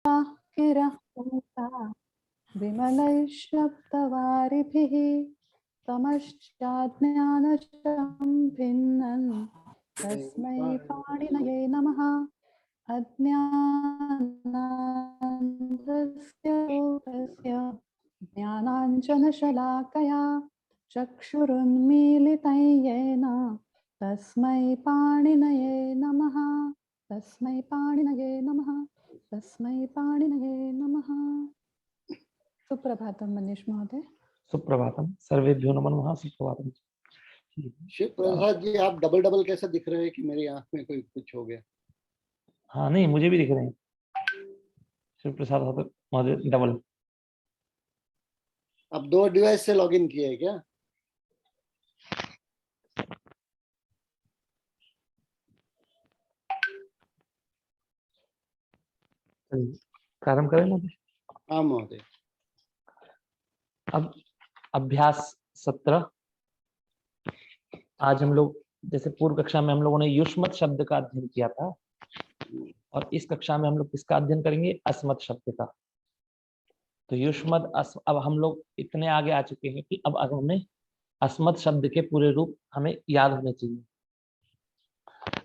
गिरः पुंसा विमलैः शब्दवारिभिः तमश्चाज्ञानशं भिन्नन् तस्मै पाणिनये नमः। अज्ञानानन्दस्य रूपस्य ज्ञानाञ्जनशलाकया चक्षुरुन्मीलितं येन तस्मै पाणिनये नमः। तस्मै पाणिनये नमः। तस्मै पाणिनये नमः। सुप्रभातं मनीष महोदय। सुप्रभातम, सर्वेभ्यो नमः। सुप्रभातम। शिव प्रसाद जी, आप डबल डबल कैसे दिख रहे हैं कि मेरी आंख में कोई कुछ हो गया? हाँ, नहीं मुझे भी दिख रहे हैं शिव प्रसाद महोदय डबल। आप 2 डिवाइस से लॉगिन किए हैं क्या? प्रारंभ करें महोदय। हाँ महोदय। अब अभ्यास 17। आज हम लोग जैसे पूर्व कक्षा में हम लोगों ने युष्मत शब्द का अध्ययन किया था और इस कक्षा में हम लोग किसका अध्ययन करेंगे? अस्मत् शब्द का। तो युष्मत अब हम लोग इतने आगे आ चुके हैं कि अब हमें अस्मत् शब्द के पूरे रूप हमें याद होने चाहिए।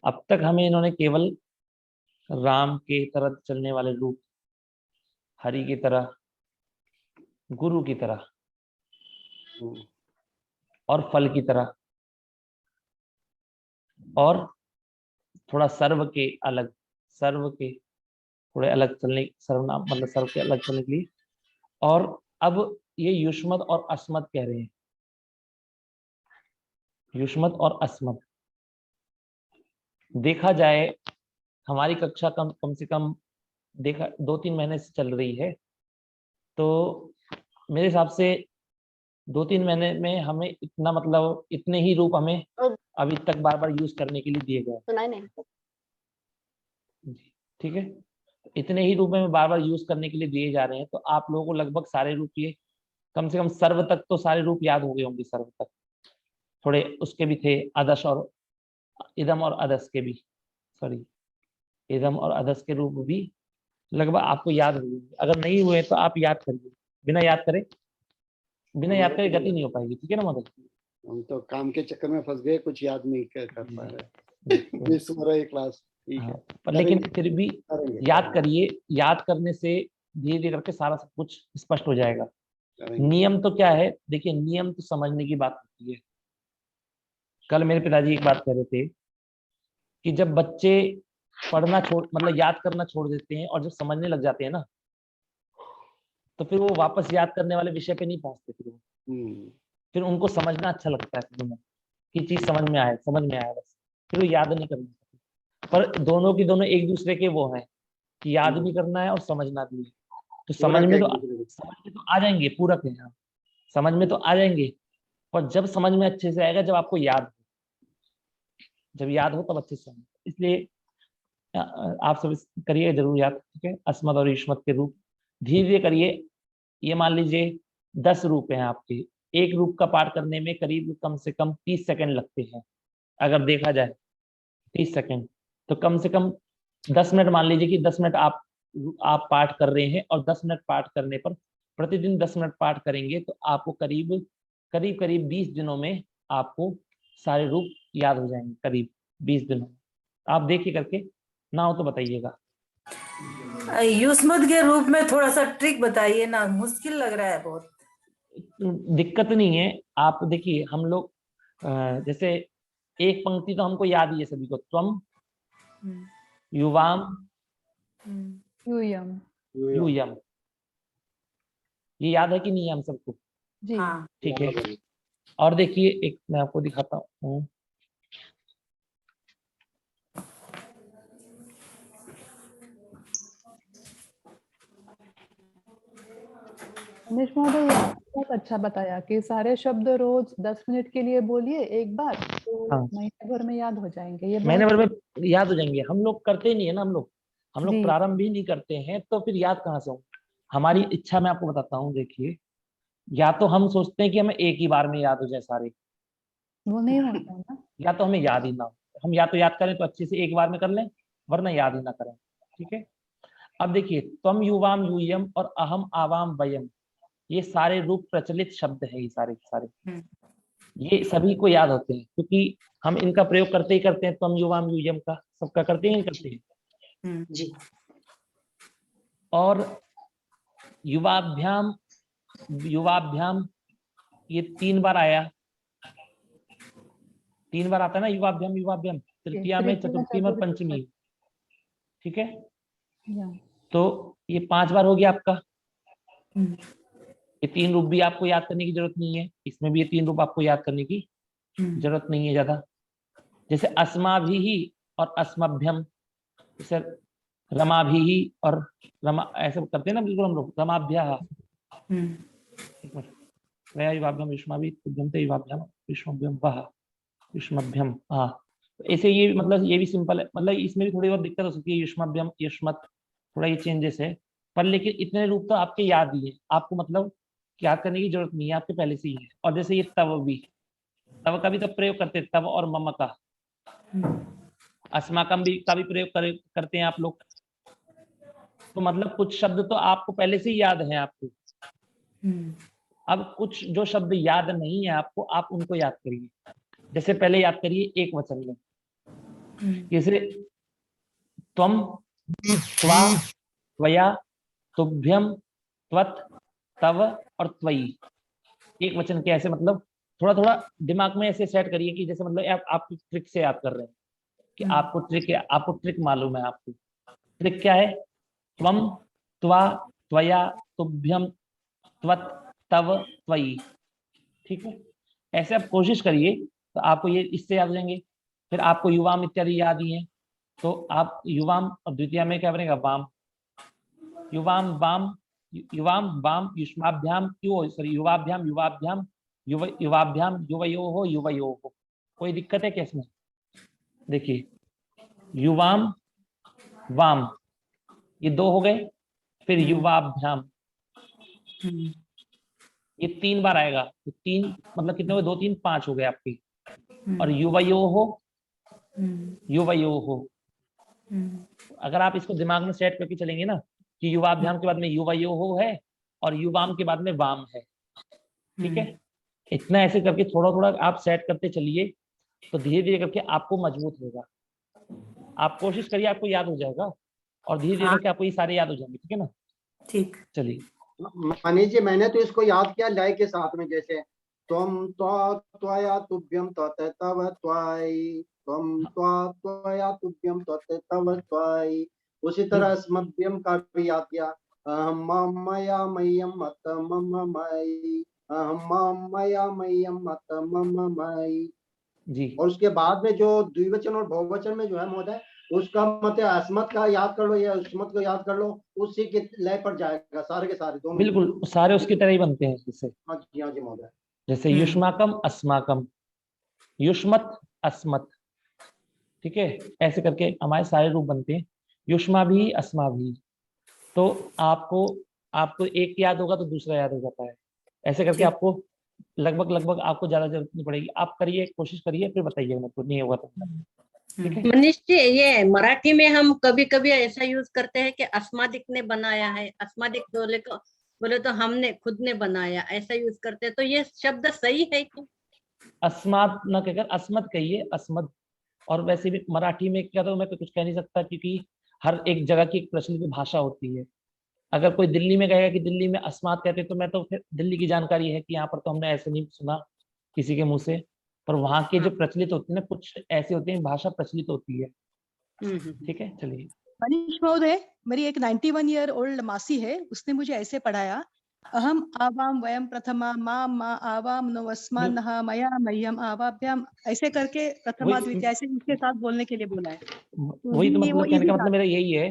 अब तक हमें इन्होंने केवल राम के तरह चलने वाले रूप, हरि की तरह, गुरु की तरह और फल की तरह और थोड़ा सर्व के अलग, सर्व के थोड़े अलग चलने, सर्वनाम मतलब सर्व के अलग चलने के लिए, और अब ये युष्मत और अस्मत् कह रहे हैं। युष्मत और अस्मत् देखा जाए हमारी कक्षा कम से कम देखा 2-3 महीने से चल रही है, तो मेरे हिसाब से 2-3 महीने में हमें इतना मतलब इतने ही रूप हमें अभी तक बार बार यूज करने के लिए दिए गए। ठीक है, इतने ही रूप में बार बार यूज करने के लिए दिए जा रहे हैं, तो आप लोगों को लगभग सारे रूप ये कम से कम सर्व तक तो सारे रूप याद हो गए होंगे। सर्व तक थोड़े उसके भी थे, अदश और इदम और अदस के भी, सॉरी इदम और अदस के रूप भी लगभग आपको याद होंगे। अगर नहीं हुए तो आप याद करिए, बिना याद करे गति नहीं हो पाएगी। ठीक है ना मदद? हम तो काम के चक्कर में फंस गए, कुछ याद नहीं कर पा रहे। मिस हो रही क्लास। ठीक है, पर लेकिन फिर भी याद करिए। याद करने से धीरे धीरे करके सारा सब कुछ स्पष्ट हो जाएगा। नियम तो क्या है, देखिए नियम तो समझने की बात होती है। कल मेरे पिताजी एक बात कह रहे थे कि जब बच्चे पढ़ना मतलब याद करना छोड़ देते हैं और जब समझने लग जाते हैं ना, तो फिर वो वापस याद करने वाले विषय पे नहीं पहुंचते। फिर उनको समझना अच्छा लगता है कि चीज समझ में आए, बस फिर वो याद नहीं करना। पर दोनों की दोनों एक दूसरे के वो हैं कि याद भी करना है और समझना भी है। तो समझ में तो आ जाएंगे, पूरक है। हाँ, समझ में तो आ जाएंगे, पर जब समझ में अच्छे से आएगा जब आपको याद हो, जब याद हो तब अच्छे से समझ। इसलिए आप सब करिए जरूर याद। ठीक है, अस्मत् और युष्मत् के रूप धीरे धीरे करिए। ये मान लीजिए 10 रूप हैं आपके। एक रूप का पाठ करने में करीब कम से कम 30 सेकंड लगते हैं। अगर देखा जाए 30 सेकंड, तो कम से कम 10 मिनट मान लीजिए कि 10 मिनट आप पाठ कर रहे हैं, और 10 मिनट पाठ करने पर प्रतिदिन 10 मिनट पाठ करेंगे तो आपको करीब करीब 20 दिनों में आपको सारे रूप याद हो जाएंगे। करीब 20 दिनों में आप देखिए करके, ना हो तो बताइएगा। युष्मत के रूप में थोड़ा सा ट्रिक बताइए ना, मुश्किल लग रहा है बहुत। दिक्कत नहीं है, आप देखिए हम लोग जैसे एक पंक्ति तो हमको याद ही है सभी को। त्वम, युवाम, यूयम, यूयम, ये याद है कि नहीं है हम सबको? जी हाँ। ठीक है। और देखिए एक मैं आपको दिखाता हूँ। मनीष महोदय बहुत अच्छा बताया कि सारे शब्द रोज 10 मिनट के लिए बोलिए एक बार, तो हाँ, महीने भर में याद हो जाएंगे। ये महीने भर में याद हो जाएंगे। हम लोग करते नहीं है ना, हम लोग जी। प्रारंभ भी नहीं करते हैं, तो फिर याद कहाँ से हो? हमारी इच्छा मैं आपको बताता हूँ। देखिए, या तो हम सोचते हैं कि हमें एक ही बार में याद हो जाए सारे, वो नहीं होता है ना। या तो हमें याद ही ना हो। हम या तो याद करें तो अच्छे से एक बार में कर लें, वरना याद ही ना करें। ठीक है, अब देखिए त्वम युवाम यूयम और अहम आवाम वयम, ये सारे रूप प्रचलित शब्द है, ये सारे सारे ये सभी को याद होते हैं, क्योंकि हम इनका प्रयोग करते ही करते हैं। त्वम युवाम यूयम का सबका करते ही करते हैं जी। और युवाभ्याम, युवाभ्याम ये 3 बार आया, 3 बार आता है ना युवाभ्याम, युवाभ्याम तृतीया में, चतुर्थी में और पंचमी, ठीक है। तो ये 5 बार हो गया आपका। ये 3 रूप भी आपको याद करने की जरूरत नहीं है, इसमें भी ये 3 रूप आपको याद करने की जरूरत नहीं है ज्यादा। जैसे अस्माभिः और अस्मभ्यम, जैसे रमाभिः और रमा, ऐसे करते हैं ना बिल्कुल हम लोग, रमाभ्यः। युवाभ्याम युष्माभिः तुभ्यन्ते युवाभ्याम युष्मभ्यम वः युष्मभ्यम। हाँ, ऐसे ये मतलब ये भी सिंपल है, मतलब इसमें भी थोड़ी बहुत दिक्कत हो सकती है, युष्मभ्यम युष्मत थोड़ा ये चेंजेस है, पर लेकिन इतने रूप तो आपके याद ही है, आपको मतलब याद करने की जरूरत नहीं है, आपके पहले से ही है। और जैसे ये तव भी, तव का भी तो प्रयोग करते हैं, तव और मम का। अस्माकम भी का भी प्रयोग करते हैं आप लोग। तो मतलब कुछ शब्द तो आपको पहले से ही याद है आपको। अब कुछ जो शब्द याद नहीं है आपको, आप उनको याद करिए। जैसे पहले याद करिए एक वचन में, जैसे त्वम, त्वा, त्वया, तुभ्यम, त्वत्, तव और त्वयि, एक वचन के ऐसे मतलब थोड़ा थोड़ा दिमाग में ऐसे सेट करिए कि जैसे मतलब आप ट्रिक से याद कर रहे हैं कि आपको ट्रिक मालूम है। आपको ट्रिक क्या है? त्वम, त्वा, त्वया, तुभ्यम, त्वत्, तव, त्वयि, ठीक है। ऐसे आप कोशिश करिए तो आपको ये इससे याद हो जाएंगे। फिर आपको युवाम इत्यादि याद ही है, तो आप युवाम और द्वितीय में क्या बनेगा? वाम, युवाम वाम, युवाम वाम, युष्माभ्याम युवाभ्याम युवाभ्याम युवाभ्याम युवयोः युवयोः। कोई दिक्कत है क्या इसमें? देखिए युवाम वाम ये 2 हो गए, फिर युवाभ्याम ये 3 बार आएगा, तो 3 मतलब कितने हुए? 2 3 5 हो गए आपके। और युवयोः, युवयोः अगर आप इसको दिमाग में सेट करके चलेंगे ना कि युवाभ्याम के बाद में युवयोः है और युवाम के बाद में वाम है, ठीक है। इतना ऐसे करके थोड़ा थोड़ा आप सेट करते चलिए, तो धीरे धीरे करके आपको मजबूत होगा। आप कोशिश करिए, आपको याद हो जाएगा और धीरे धीरे करके आपको ये सारे याद हो जाएंगे, ठीक है ना। ठीक, चलिए मनीष जी, मैंने तो इसको याद किया लय के साथ में, जैसे त्वम त्वा त्वया तुभ्यम त्वत् तव त्वयि, त्वम त्वा त्वया तुभ्यम त्वत् तव त्वयि। उसी तरह अस्मभ्यम का भी याद किया, अहम मम मया मह्यम मत मम मयि, अहम मम मया मह्यम मत मम मयि जी। और उसके बाद में जो द्विवचन और बहुवचन में जो है महोदय, उसका मतलब अस्मत का याद कर लो या उस्मत को याद कर लो, उसी के लय पर जाएगा सारे के सारे 2 मिनट। बिल्कुल सारे उसकी तरह ही बनते हैं। जैसे हाँ जी महोदय। जैसे युष्माकम अस्माकम, युष्मत अस्मत, ठीक है। ऐसे करके हमारे सारे रूप बनते हैं। युष्मा भी अस्मा भी, तो आपको एक याद होगा तो दूसरा याद हो जाता है। ऐसे करके आपको लगभग आपको ज्यादा जरूरत नहीं पड़ेगी। आप करिए, कोशिश करिए, फिर बताइए मेरे को नहीं होगा तो, ठीक है। मनीष जी, ये मराठी में हम कभी कभी ऐसा यूज करते हैं कि अस्मादिक ने बनाया है, अस्मादिक बोले तो हमने खुद ने बनाया, ऐसा यूज करते हैं, तो ये शब्द सही है क्या? अस्माद न कहकर अस्मद कहिए, अस्मद। और वैसे भी मराठी में क्या, तो मैं तो कुछ कह नहीं सकता, क्योंकि हर एक जगह की एक प्रचलित भाषा होती है। अगर कोई दिल्ली में कहेगा कि दिल्ली में अस्माद कहते, तो मैं तो फिर दिल्ली की जानकारी है कि यहाँ पर तो हमने ऐसे नहीं सुना किसी के मुंह से। पर वहाँ के जो प्रचलित होती है ना, कुछ ऐसे होते हैं, भाषा प्रचलित होती है, ठीक है। चलिए मनीष महोदय, मेरी एक 91 ईयर ओल्ड मासी है, उसने मुझे ऐसे पढ़ाया, अहम आवाम वयम प्रथमा माम मा आवाम नवस्मा नहा मया मह्यम आवाभ्याम, ऐसे करके प्रथमा द्वितीय ऐसे इसके साथ बोलने के लिए बोला है। वही तो मतलब कहने का मतलब मेरा यही है,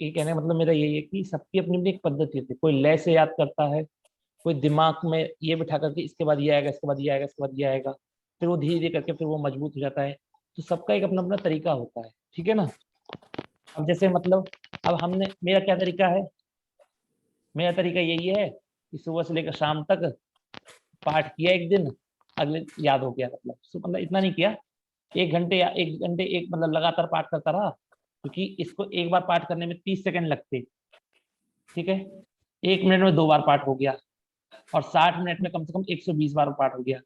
ये कहने का मतलब मेरा यही है कि सबकी अपनी अपनी एक पद्धति होती है। कोई लय से याद करता है, कोई दिमाग में ये बिठा करके इसके बाद ये आएगा, इसके बाद ये आएगा, इसके बाद ये आएगा, फिर वो धीरे धीरे करके फिर वो मजबूत हो जाता है। तो सबका एक अपना अपना तरीका होता है, ठीक है ना। अब जैसे मतलब अब हमने, मेरा क्या तरीका है? मेरा तरीका यही है कि सुबह से लेकर शाम तक पाठ किया एक दिन, अगले याद हो गया। मतलब इतना नहीं किया, 1 घंटे या 1 घंटे एक मतलब लगातार पाठ करता रहा, क्योंकि इसको एक बार पाठ करने में 30 सेकंड लगते, ठीक है, 1 मिनट में 2 बार पाठ हो गया, और 60 मिनट में कम से कम 120 बार पाठ हो गया।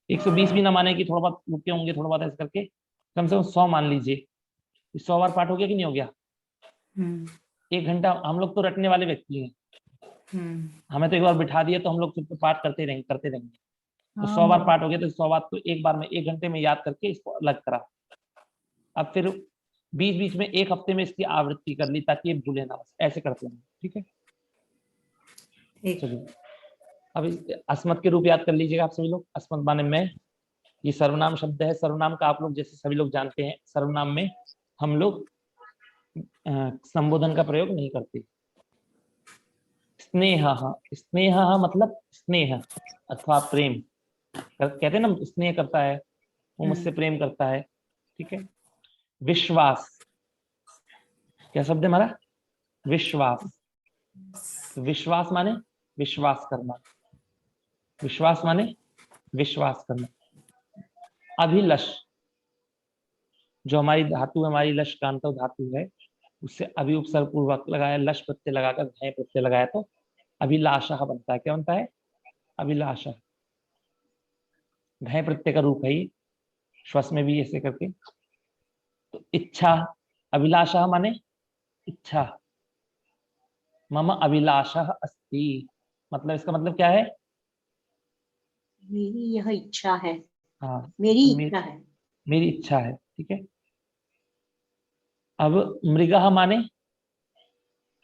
120 भी ना माने कि थोड़ा बहुत रुके होंगे, थोड़ा बहुत ऐसे करके कम से कम 100 मान लीजिए, 100 बार पाठ हो गया कि नहीं हो गया? 1 घंटा। हम लोग तो रटने वाले व्यक्ति हैं, हमें तो एक बार बिठा दिया तो हम लोग तो पाठ करते रहेंगे। तो 100 बार पाठ हो गया, तो 100 बार तो एक बार में 1 घंटे में याद करके इसको अलग करा। अब फिर बीच बीच में 1 हफ्ते में इसकी आवृत्ति कर ली ताकि ये भूले ना, बस ऐसे करते हैं, ठीक है। चलिए अब अस्मत् के रूप याद कर लीजिएगा आप सभी लोग। अस्मत् माने मैं, ये सर्वनाम शब्द है। सर्वनाम का आप लोग जैसे सभी लोग जानते हैं, सर्वनाम में हम लोग संबोधन का प्रयोग नहीं करते। स्नेह, स्नेह मतलब स्नेह अथवा प्रेम, कहते हैं ना, स्नेह करता है वो मुझसे प्रेम करता है, ठीक है। विश्वास, क्या शब्द है हमारा? विश्वास। विश्वास माने विश्वास करना, विश्वास माने विश्वास करना। अभिलष, जो हमारी धातु है, हमारी लश कांत धातु है, उससे अभी उपसर्ग पूर्वक लगाया, लश प्रत्यय लगाकर घय प्रत्यय लगाया तो अभिलाषा बनता है। क्या बनता है? अभिलाषा। घय प्रत्यय का रूप है ये, श्वस में भी ऐसे करके। तो इच्छा, अभिलाषा माने इच्छा। मम अभिलाषा अस्ति, मतलब इसका मतलब क्या है? मेरी यह इच्छा है। हाँ, मेरी इच्छा है, मेरी इच्छा है, ठीक है। अब मृगः माने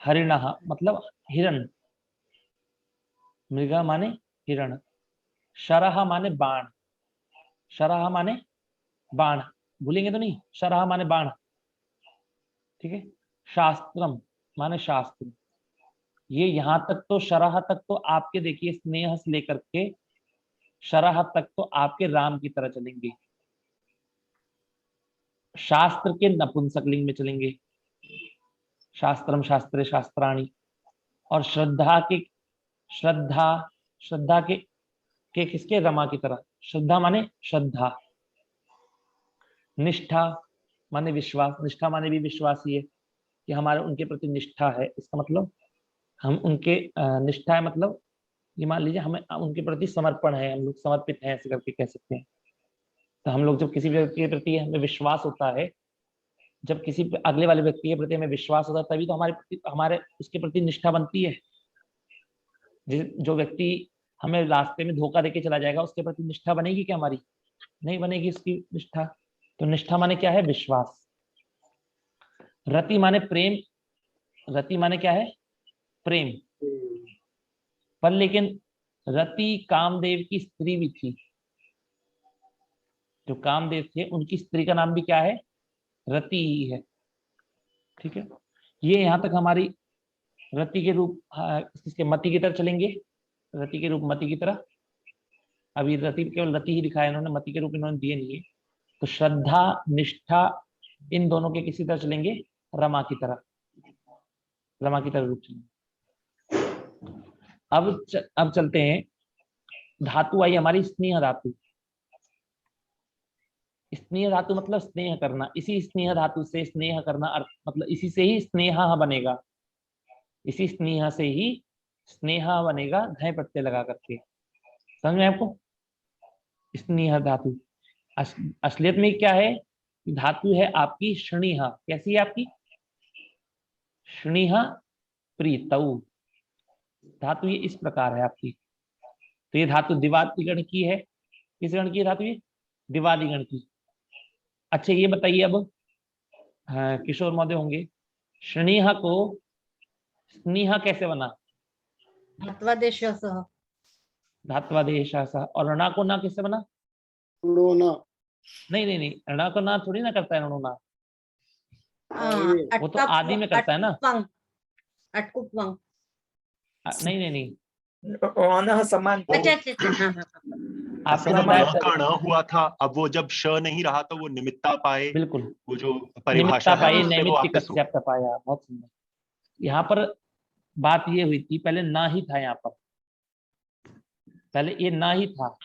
हरिणः, मतलब हिरण। मृगः माने हिरण। शरः माने बाण, शरः माने बाण, भूलेंगे तो नहीं, शरः माने बाण, ठीक है। शास्त्रम माने शास्त्र। ये यहां तक तो, शरह तक तो आपके देखिए स्नेह से लेकर के शरह तक तो आपके राम की तरह चलेंगे। शास्त्र के नपुंसकलिंग में चलेंगे, शास्त्रम, शास्त्रे, शास्त्राणी। और श्रद्धा के, श्रद्धा के किसके? रमा की तरह। श्रद्धा माने श्रद्धा। निष्ठा माने विश्वास, निष्ठा माने भी विश्वास ही है कि हमारे उनके प्रति निष्ठा है। इसका मतलब हम उनके निष्ठा है, मतलब ये मान लीजिए हमें उनके प्रति समर्पण है, हम लोग समर्पित हैं, ऐसे करके कह सकते हैं। तो हम लोग जब किसी व्यक्ति के प्रति हमें विश्वास होता है, जब किसी अगले वाले व्यक्ति के प्रति हमें विश्वास होता है, तभी तो हमारे उसके प्रति निष्ठा बनती है। जो व्यक्ति हमें रास्ते में धोखा देके चला जाएगा, उसके प्रति निष्ठा बनेगी क्या हमारी? नहीं बनेगी उसकी निष्ठा। तो निष्ठा माने क्या है? विश्वास। रति माने प्रेम, रति माने क्या है? प्रेम। पर लेकिन रति कामदेव की स्त्री भी थी, जो कामदेव थे उनकी स्त्री का नाम भी क्या है? रति ही है, ठीक है। ये यहां तक हमारी रति के रूप, इसके मति की तरफ चलेंगे, रति के रूप मति की तरह। अभी रति केवल रति ही दिखाया इन्होंने, मति के रूप इन्होंने दिए नहीं है। तो श्रद्धा, निष्ठा, इन दोनों के किसी तरह चलेंगे? रमा की तरह, रमा की तरह रूप चलेंगे। अब चलते हैं, धातु आई हमारी स्नेह धातु। स्नेह धातु मतलब स्नेह करना, इसी स्नेह धातु से स्नेह करना अर्थ, मतलब इसी से ही स्नेह बनेगा, इसी स्नेह से ही स्नेह बनेगा, घय प्रत्यय लगा करके। समझ में आपको? स्नेह धातु असलियत में क्या है? धातु है आपकी शनिह। कैसी है आपकी? शनिह प्रीतौ। धातु ये इस प्रकार है आपकी। तो ये धातु दिवादी गण की है। किस गण की धातु? ये दिवादी गण की। अच्छा ये बताइए अब, हाँ, किशोर महोदय होंगे, शनिह को स्नेह कैसे बना? धात्वादेश सह, धात्वादेश सह। और ऋणा को ना कैसे बना? नहीं, ऋणा को ना थोड़ी ना करता है ऋणोना, वो तो आदि में करता है ना। अटकुपवंग, नहीं, समान। अच्छा, आपको बताया का न हुआ था, अब वो जब श नहीं रहा तो वो निमित्ता पाए, बिल्कुल, वो जो परिभाषा निमित्ता पाए, है, नैमित्तिक पाया। बहुत सुंदर। यहाँ पर बात ये हुई थी, पहले ना ही था, यहाँ पर पहले ये ना ही था।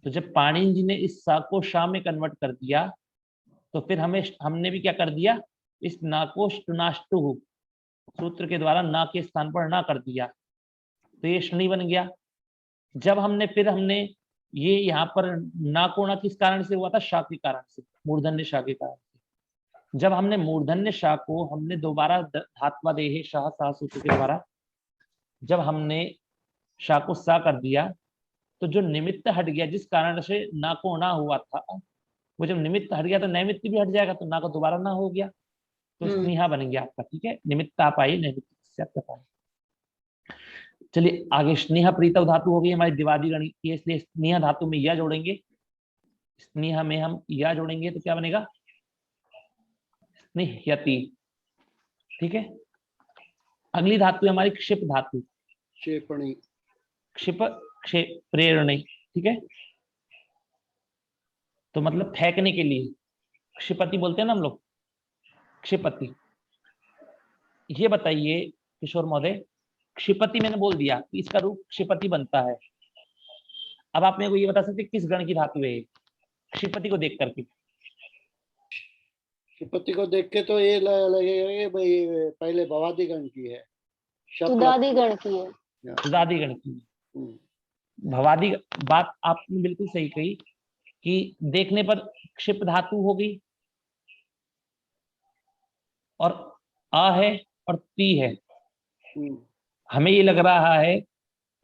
तो जब पाणिनि जी ने इस सा को शा में कन्वर्ट कर दिया, तो फिर हमने भी क्या कर दिया? इस ना को ष्टुनाष्टु सूत्र के द्वारा ना के स्थान पर ना कर दिया तो ये शनि बन गया। जब हमने ये यहाँ पर ना को ना किस कारण से हुआ था? शा के कारण से, मूर्धन्य शा के कारण से। जब हमने मूर्धन्य शा को हमने दोबारा धात्वा देहे शाह सा सूत्र के द्वारा जब हमने शा को सा कर दिया तो जो निमित्त हट गया, जिस कारण से ना को ना हुआ था, वो जब निमित्त हट गया तो नैमित्त भी हट जाएगा, तो ना को दोबारा ना हो गया, तो स्नेहा बन गया आपका। ठीक है, निमित्त आप आई, नैमित्त से आपका पाई। चलिए आगे, स्नेहा प्रीतव धातु हो गई हमारी दिवादी गणित की, इसलिए स्नेहा धातु में या जोड़ेंगे, स्नेहा में हम या जोड़ेंगे तो क्या बनेगा? स्नेह्यति। ठीक है, अगली धातु है हमारी क्षिप धातु, क्षेपणी, क्षिप प्रेरणी। ठीक है, तो मतलब फेंकने के लिए क्षिपति बोलते हैं ना हम लोग, क्षिपति। ये बताइए किशोर महोदय, क्षिपति मैंने बोल दिया कि इसका रूप क्षिपति बनता है। अब आप मेरे को ये बता सकते किस गण की धातु है क्षिपति को देख करके? क्षिपति को देख के तो ये लगेगा भाई पहले भवादी गण की है, तुदादी गण की है, तुदादी गण की। भवादी बात आपने बिल्कुल सही कही कि देखने पर क्षिप धातु हो गई और आ है और ती है। हमें ये लग रहा है,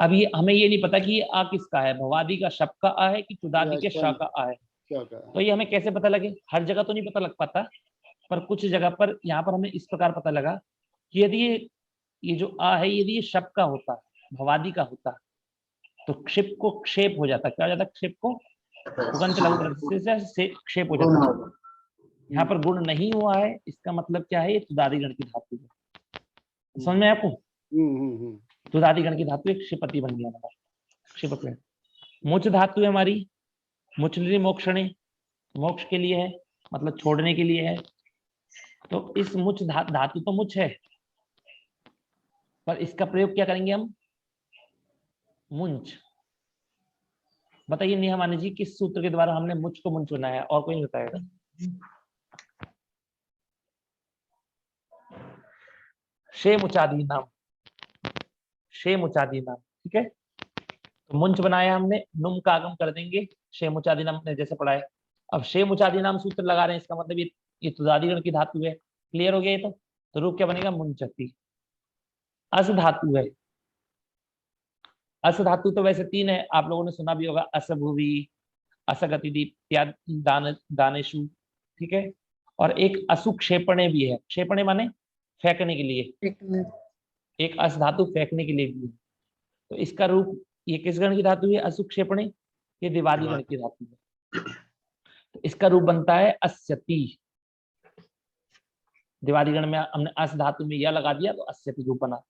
अब ये हमें ये नहीं पता कि ये आ किसका है, भवादी का शब का आ है कि तुदादी के शा का आ है। तो ये हमें कैसे पता लगे? हर जगह तो नहीं पता लग पाता, पर कुछ जगह पर यहाँ पर हमें इस प्रकार पता लगा कि यदि ये जो आ है यदि ये शब का होता, भवादी का होता, तो क्षिप को क्षेप हो जाता। क्या हो जाता? क्षिप को उगंत लघु से क्षेप हो जाता। यहाँ पर गुण नहीं हुआ है, इसका मतलब क्या है? ये तुदादी गण की धातु है। समझ में आपको? तुदादी गण की धातु एक क्षिपति बन गया हमारा, क्षिपति। मुच धातु है हमारी, मुचलिनी मोक्षणे, मोक्ष के लिए है, मतलब छोड़ने के लिए है। तो इस मुच धातु तो मुच है, पर इसका प्रयोग क्या करेंगे हम? मुंच। बताइए नेहा मानी जी, किस सूत्र के द्वारा हमने मुच को मुंच बनाया? और कोई नहीं बताएगा? शे मुचादी नाम, शे मुचादी नाम। ठीक है, तो मुंच बनाया हमने, नुम का आगम कर देंगे, शे मुचादी नाम ने जैसे पढ़ा है। अब शे मुचादी नाम सूत्र लगा रहे हैं, इसका मतलब ये तुदादी गण की धातु है। क्लियर हो गया ये? तो रूप क्या बनेगा? मुंचती। अस धातु है, अस धातु तो वैसे तीन है, आप लोगों ने सुना भी होगा, असभुवि, असगतिदीप, दानेशु। ठीक है, और एक असुक्षेपणे भी है। क्षेपणे माने फेंकने के लिए, एक अस धातु फेंकने के लिए भी है। तो इसका रूप ये किस गण की धातु है? असुक्षेपणे, ये दिवादी गण की धातु है। तो इसका रूप बनता है अस्यति। दिवादी गण में हमने अस धातु में यह लगा दिया तो अस्यति रूप बना।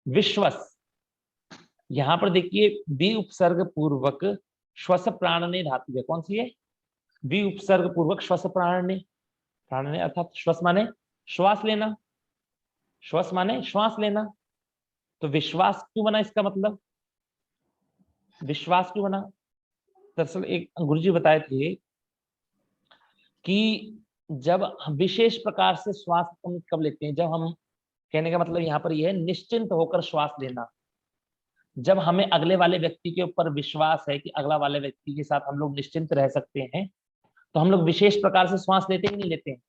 विश्वस, यहां पर देखिए वि उपसर्ग पूर्वक श्वस प्राणने धातु है। कौन सी है? वि उपसर्ग पूर्वक श्वस प्राणने, प्राणने अर्थात श्वस माने श्वास लेना, श्वास माने श्वास लेना। तो विश्वास क्यों बना? इसका मतलब विश्वास क्यों बना? दरअसल एक गुरुजी बताए थे कि जब विशेष प्रकार से श्वास हम कब लेते हैं, जब हम, कहने का मतलब यहाँ पर यह है निश्चिंत होकर श्वास लेना। जब हमें अगले वाले व्यक्ति के ऊपर विश्वास है कि अगला वाले व्यक्ति के साथ हम लोग निश्चिंत रह सकते हैं, तो हम लोग विशेष प्रकार से श्वास लेते हैं कि नहीं लेते हैं?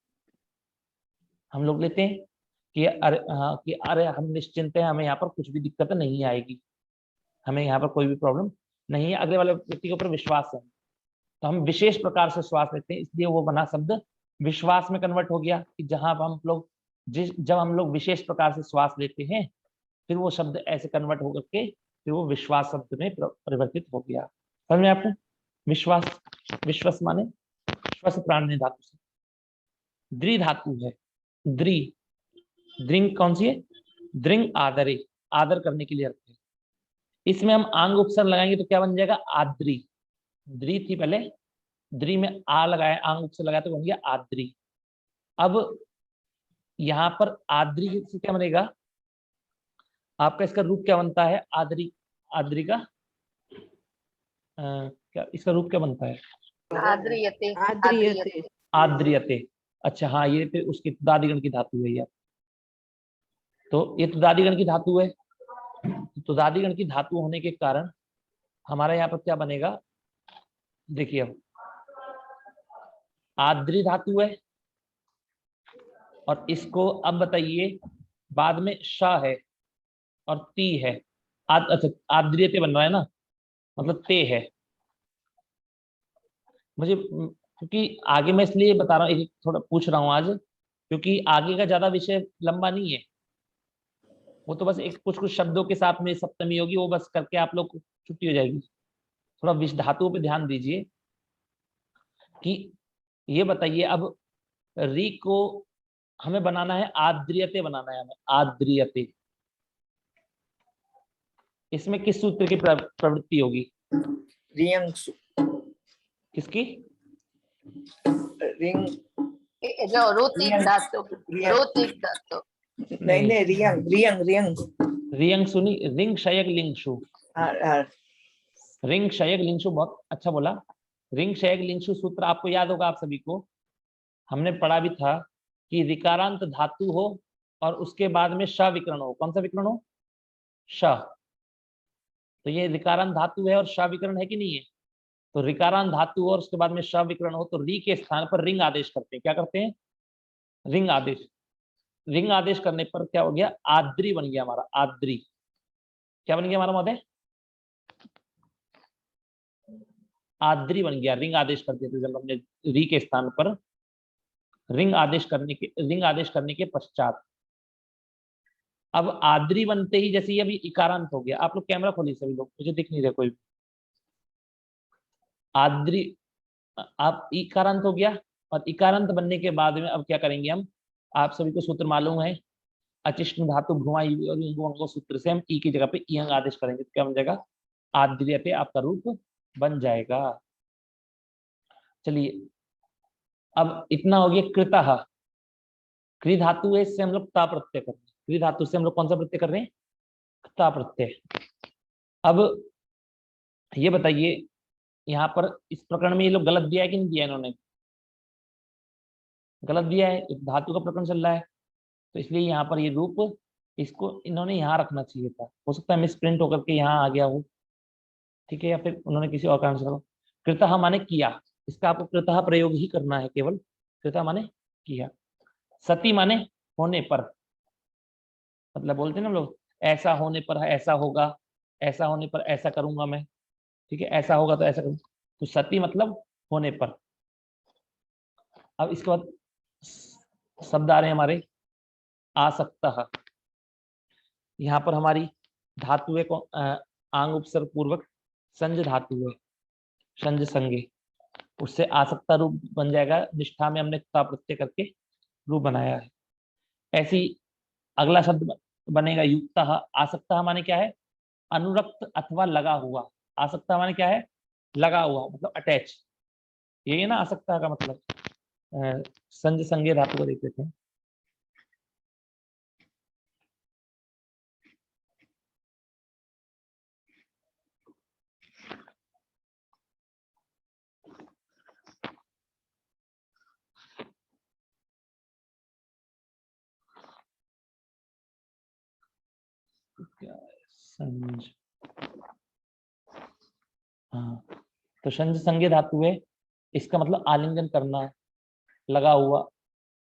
हम लोग लेते हैं कि अरे हम निश्चिंत हैं, हमें यहाँ पर कुछ भी दिक्कत नहीं आएगी, हमें यहाँ पर कोई भी प्रॉब्लम नहीं है, अगले वाले व्यक्ति के ऊपर विश्वास है, तो हम विशेष प्रकार से श्वास लेते हैं। इसलिए वो बना शब्द विश्वास में कन्वर्ट हो गया कि जहां हम लोग जब हम लोग विशेष प्रकार से श्वास लेते हैं, फिर वो शब्द ऐसे कन्वर्ट होकर के फिर वो विश्वास शब्द में परिवर्तित हो गया। समझ में आपको? विश्वास, विश्वास माने श्वास प्राणने धातु से। द्रि धातु है, द्रि, द्रिंग कौन सी है? द्रिंग आदरे, आदर करने के लिए रखते हैं। इसमें हम आंग उपसर्ग लगाएंगे तो क्या बन जाएगा? आद्री। द्रि थी पहले, द्रि में आ लगाया, आंग उपसर्ग लगाया तो बन गया आद्री। अब यहाँ पर आद्री से क्या बनेगा आपका? इसका रूप क्या बनता है? आद्री, आद्री का क्या इसका रूप क्या बनता है? आद्रियते, आद्रियते। अच्छा हाँ, ये फिर उसकी तुदादिगण की धातु है यार। तो ये तुदादिगण की धातु है। तुदादिगण की धातु होने के कारण हमारा यहाँ पर क्या बनेगा, देखिए अब आद्री धातु है, और इसको अब बताइए बाद में श है और ती है। अच्छा आद्रियते बन रहा है ना, मतलब ते है। मुझे क्योंकि आगे मैं इसलिए बता रहा हूँ, एक थोड़ा पूछ रहा हूँ आज, क्योंकि आगे का ज्यादा विषय लंबा नहीं है, वो तो बस एक कुछ कुछ शब्दों के साथ में सप्तमी होगी, वो बस करके आप लोग छुट्टी हो जाएगी। थोड़ा विष धातुओं पे ध्यान दीजिए कि ये बताइए अब री को हमें बनाना है, आद्रियते बनाना है हमें, आद्रियते। इसमें किस सूत्र की प्रवृत्ति होगी? रियंग किसकी? रिंग रोतिक धातु, रोतिक धातु। नहीं रियंग रियंग रियंग रियंग सुनी, रिंग शयक लिंगशु। हाँ रिंग शयक लिंगशु, बहुत अच्छा बोला। रिंग शयक लिंगशु सूत्र आपको याद होगा, आप सभी को हमने पढ़ा भी था कि रिकारांत धातु हो और उसके बाद में श विकरण हो। कौन सा विकरण हो? श। तो ये रिकारांत धातु है और श विकरण है कि नहीं है? तो रिकारांत धातु और उसके बाद में श विकरण हो तो री के स्थान पर रिंग आदेश करते हैं। क्या करते हैं? रिंग आदेश। रिंग आदेश करने पर क्या हो गया? आद्री बन गया हमारा, आद्री। क्या बन गया हमारा महोदय? आद्री बन गया। रिंग आदेश कर दिया जब हमने री के स्थान पर रिंग आदेश करने के पश्चात। अब आद्री बनते ही जैसे ये अभी इकारांत हो गया, आप लोग कैमरा खोलिए सभी लोग, मुझे दिख नहीं रहा कोई भी। आद्री आप इकारांत हो गया, और इकारांत बनने के बाद में अब क्या करेंगे हम? आप सभी को सूत्र मालूम है, अचिष्ट धातु भ्रुवा सूत्र से हम ई की जगह पे इयंग आदेश करेंगे तो क्या बन जाएगा? आद्रियते आपका रूप बन जाएगा। चलिए अब इतना हो गया कृतः। कृ धातु है, इससे हम लोग ता प्रत्यय कर रहे हैं। कृ धातु से हम लोग कौन सा प्रत्यय कर रहे हैं? ता प्रत्यय। अब ये बताइए यहाँ पर इस प्रकरण में ये लोग गलत दिया है कि नहीं दिया? इन्होंने गलत दिया है, धातु का प्रकरण चल रहा है, तो इसलिए यहाँ पर ये रूप इसको इन्होंने यहाँ रखना चाहिए था। हो सकता है मिस प्रिंट होकर के यहाँ आ गया हो, ठीक है, या फिर उन्होंने किसी और कारण से रखा। कृतः माने किया, इसका आपको कृतः प्रयोग ही करना है केवल। कृतः माने किया। सती माने होने पर, मतलब बोलते हैं ना लोग, ऐसा होने पर ऐसा होगा, ऐसा होने पर ऐसा करूंगा मैं, ठीक है, ऐसा होगा तो ऐसा करूंगा। तो सती मतलब होने पर। अब इसके बाद शब्द आ रहे हैं हमारे आसक्तः। यहाँ पर हमारी धातु है आंग उपसर्ग पूर्वक संज धातु है, संज संगे, उससे आसक्ता रूप बन जाएगा। निष्ठा में हमने ता प्रत्यय करके रूप बनाया है। ऐसी अगला शब्द बनेगा युक्तः। आसक्तः माने क्या है? अनुरक्त अथवा लगा हुआ। आसक्तः माने क्या है? लगा हुआ, मतलब अटैच। यही है ना आसक्तः का मतलब। संज संगे धातु को देख लेते हैं। संज, हाँ, तो संज संगे धातु है, इसका मतलब आलिंगन करना है, लगा हुआ,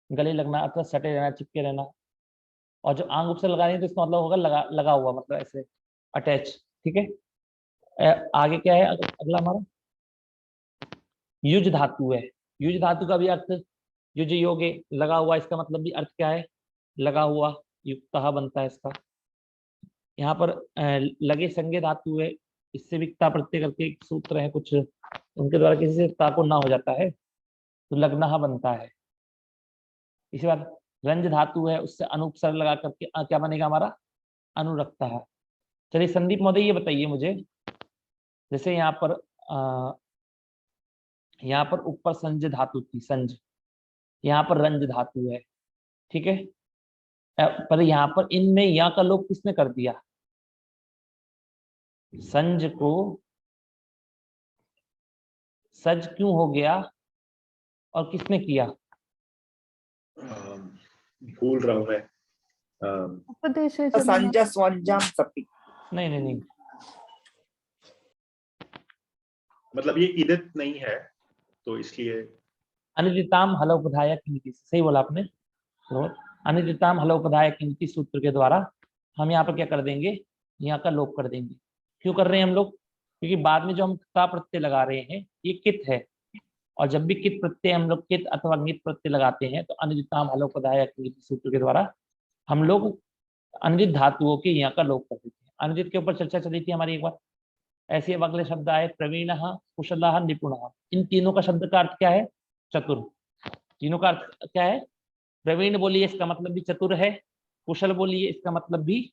गले लगना अथवा सटे रहना, चिपके रहना। और जो आंग उपसर्ग लगा रही है तो इसका मतलब होगा लगा हुआ, मतलब ऐसे अटैच, ठीक है। आगे क्या है अगला हमारा? युज धातु है। युज धातु का भी अर्थ युज योगे, लगा हुआ, इसका मतलब भी अर्थ क्या है? लगा हुआ, युक्तः बनता है इसका। यहाँ पर लगे संगे धातु है, इससे भी ता प्रत्यय करके एक सूत्र है कुछ, उनके द्वारा किसी से ता को ना हो जाता है तो लगना बनता है। इसी बात रंज धातु है, उससे अनुपसर्ग लगा करके क्या बनेगा हमारा? अनुरक्ता है। चलिए संदीप महोदय ये बताइए मुझे, जैसे यहाँ पर ऊपर संज धातु थी, संज, यहाँ पर रंज धातु है, ठीक है, पर यहाँ पर इनमें यहाँ का लोप किसने कर दिया? संज को सज क्यों हो गया और किसने किया? भूल रहा हूँ मैं। उपदेशे च संजा स्वंजाम सपि। नहीं नहीं नहीं, मतलब ये इदित नहीं है तो इसलिए अनिदिताम हलोपधाय किंचित, सही बोला आपने। तो अनिदिताम हलोपधाय किंचित सूत्र के द्वारा हम यहाँ पर क्या कर देंगे, यहाँ का लोप कर देंगे। क्यों कर रहे हैं हम लोग? क्योंकि बाद में जो हम का प्रत्यय लगा रहे हैं ये कित है, और जब भी कित प्रत्यय हम लोग कित अथवा ङित प्रत्यय लगाते हैं तो अनिदिताम हलोपधाय किंचित सूत्र के द्वारा हम लोग अनिदित धातुओं के यहाँ का लोप कर देते हैं। अनिदित के ऊपर चर्चा चली थी हमारी एक बार। ऐसे अब अगले शब्द आए प्रवीण, कुशल, निपुण। इन तीनों का शब्द का अर्थ क्या है? चतुर। तीनों का अर्थ क्या है? प्रवीण बोलिए इसका मतलब भी चतुर है, कुशल बोलिए इसका मतलब भी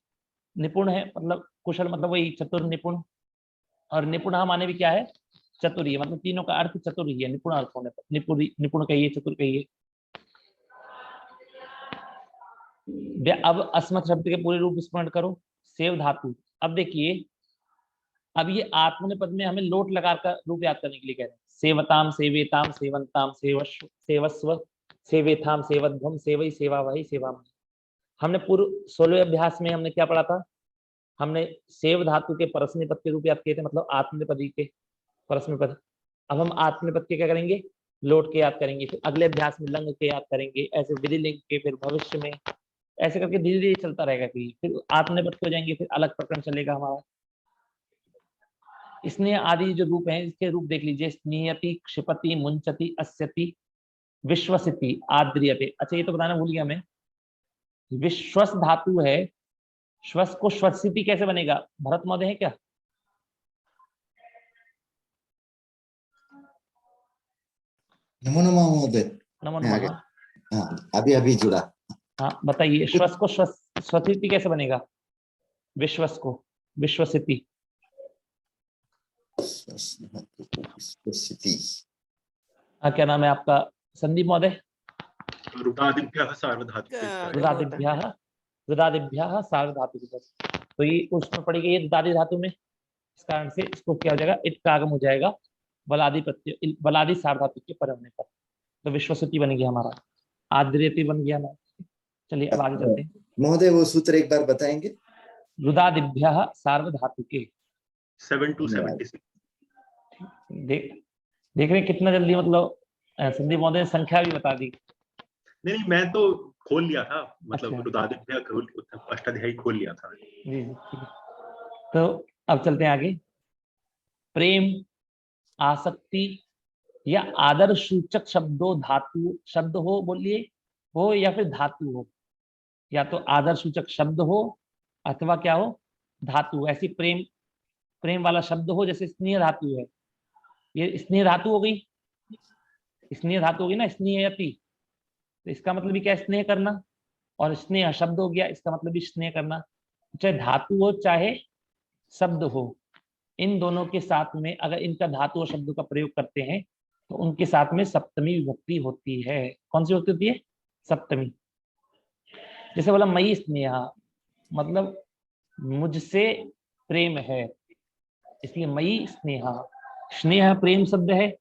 निपुण है, मतलब कुशल मतलब वही चतुर निपुण, और निपुण माने भी क्या है? चतुर ही। मतलब तीनों का अर्थ चतुर ही है निपुण अर्थ होने पर। निपुण कहिए, चतुर कहिए। अब अस्मत् शब्द के पूरे रूप स्मरण करो। सेव धातु। अब देखिए, अब ये आत्मनेपद में हमें लोट लगाकर रूप याद करने के लिए कह रहे हैं। सेवताम, सेवेताम, सेवंताम, सेवस्व, सेवस्व, सेवेथाम, सेवध्वम, सेवई, सेवावही, सेवामणि। हमने पूर्व 16वें अभ्यास में हमने क्या पढ़ा था? हमने सेव धातु के परस्मैपद के रूप याद किए थे, मतलब आत्मनेपदी के परस्मैपद। अब हम आत्मनेपद के क्या करेंगे? लोट के याद करेंगे। फिर अगले अभ्यास में लंग के याद करेंगे, ऐसे विधिलिंग के, फिर भविष्य में, ऐसे करके धीरे धीरे चलता रहेगा। फिर आत्मनेपद हो जाएंगे, फिर अलग प्रकरण चलेगा हमारा। स्नेह आदि जो रूप हैं इसके रूप देख लीजिए। स्नेहति, क्षिपति, मुंचति, अस्यति, विश्वसिति, आद्रियते। अच्छा ये तो बताना भूल गया मैं, विश्वस धातु है, श्वस को श्वसिति कैसे बनेगा? भरत महोदय है क्या? नमो नमः महोदय। नमो मैं आ नमः। गया। हाँ, अभी जुड़ा। हाँ बताइए, श्वस को स्वसिति कैसे बनेगा? विश्वस को विश्वसिति। हाँ, क्या नाम है आपका संदीप महोदय? रुदादिभ्यः सार्वधातुकः। रुदादिभ्यः सार्वधातुकः। तो ये उसमें पड़ेगी ये रुदादि धातु में, इस कारण से इसको क्या हो जाएगा? इट का आगम हो जाएगा बलादि प्रत्यय, बलादि सार्वधातुक के पर होने पर। तो विश्वसिति बन गया हमारा, आद्रियति बन गया हमारा। चलिए अब आगे चलते हैं। महोदय वो सूत्र एक बार बताएंगे? रुदादिभ्यः सार्वधातुके। 7 to 76। देख रहे कितना जल्दी, मतलब संदीप महोदय ने संख्या भी बता दी। नहीं मैं तो खोल लिया था, मतलब अच्छा। रुदादिभ्यः अष्टाध्यायी खोल लिया था। जी ठीक है। तो अब चलते हैं आगे। प्रेम, आसक्ति या आदर सूचक शब्दों धातु शब्द हो, बोलिए, हो या फिर धातु हो, या तो आदर सूचक शब्द हो अथवा क्या हो? धातु। ऐसी प्रेम, प्रेम वाला शब्द हो, जैसे स्नेह धातु है, ये स्नेह धातु हो गई, स्नेह धातु होगी ना, स्नेहयति। तो इसका मतलब भी क्या? स्नेह करना। और स्नेह शब्द हो गया, इसका मतलब भी स्नेह करना। चाहे धातु हो चाहे शब्द हो, इन दोनों के साथ में अगर इनका धातु और शब्द का प्रयोग करते हैं तो उनके साथ में सप्तमी विभक्ति होती है। कौन सी विभक्ति होती है? सप्तमी। जैसे बोला मयि स्नेहा, मतलब मुझसे प्रेम है, इसलिए मयि स्नेहा। स्नेह प्रेम शब्द है,